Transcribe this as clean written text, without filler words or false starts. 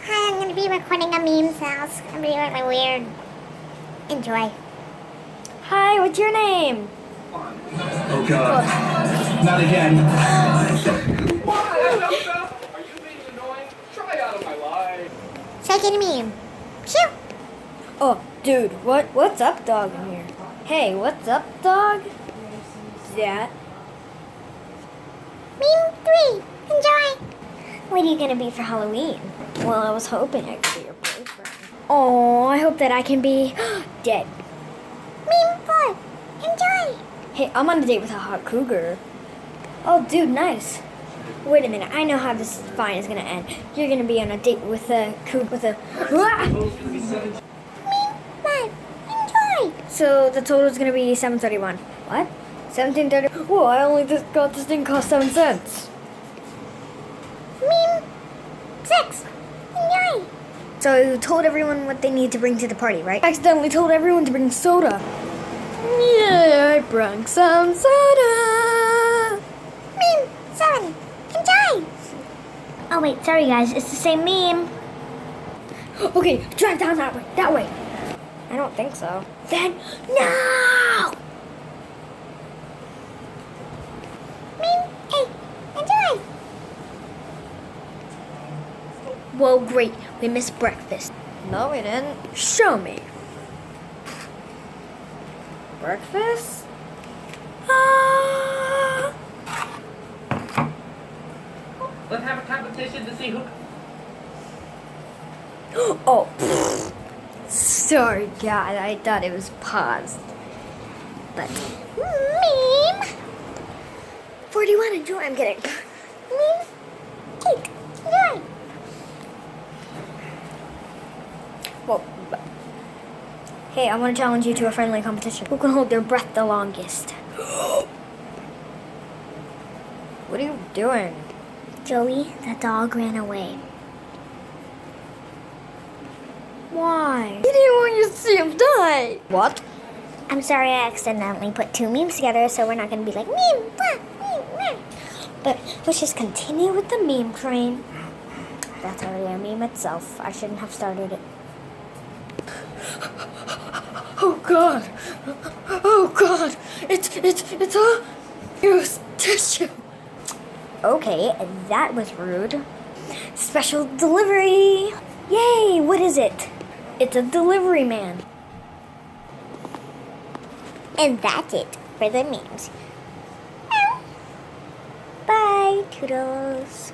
Hi, I'm gonna be recording a meme, so it's gonna be really weird. Enjoy. Hi, what's your name? Oh God. Not again. Why? Are you being annoying? Try out of my life. Second meme. Shoo! Oh, dude, what's up, dog, in here? Hey, what's up, dog? That? Meme 3. Enjoy. What are you gonna be for Halloween? Well, I was hoping I could be your boyfriend. Oh, I hope that I can be dead. Meme 4. Enjoy. Hey, I'm on a date with a hot cougar. Oh, dude, nice. Wait a minute, I know how this fine is gonna end. You're gonna be on a date with a cougar with a. Meme 5. Enjoy. So the total is gonna be $7.31. What? $17.30? Whoa! I only just got this thing cost 7 cents. Meme 6. Enjoy. So you told everyone what they need to bring to the party, right? Accidentally told everyone to bring soda. Yeah, I brought some soda. Meme 7. Enjoy. Oh wait, sorry guys, it's the same meme. Okay, drive down that way. That way. I don't think so. Then no. Meme 8. Enjoy. Well, great. We missed breakfast. No, we didn't. Show me. Breakfast? Ah! Let's have a competition to see who. Oh, sorry, God. I thought it was paused. But Meme 41. Enjoy. I'm kidding. Meme 8. Enjoy. Well, hey, I want to challenge you to a friendly competition. Who can hold their breath the longest? What are you doing? Joey, the dog ran away. Why? You didn't want you to see him die. What? I'm sorry I accidentally put two memes together, so we're not going to be like meme, blah, meme, blah. But let's just continue with the meme train. That's already a meme itself. I shouldn't have started it. Oh God! Oh God! It's a use tissue. Okay, that was rude. Special delivery! Yay! What is it? It's a delivery man. And that's it for the memes. Bye, toodles.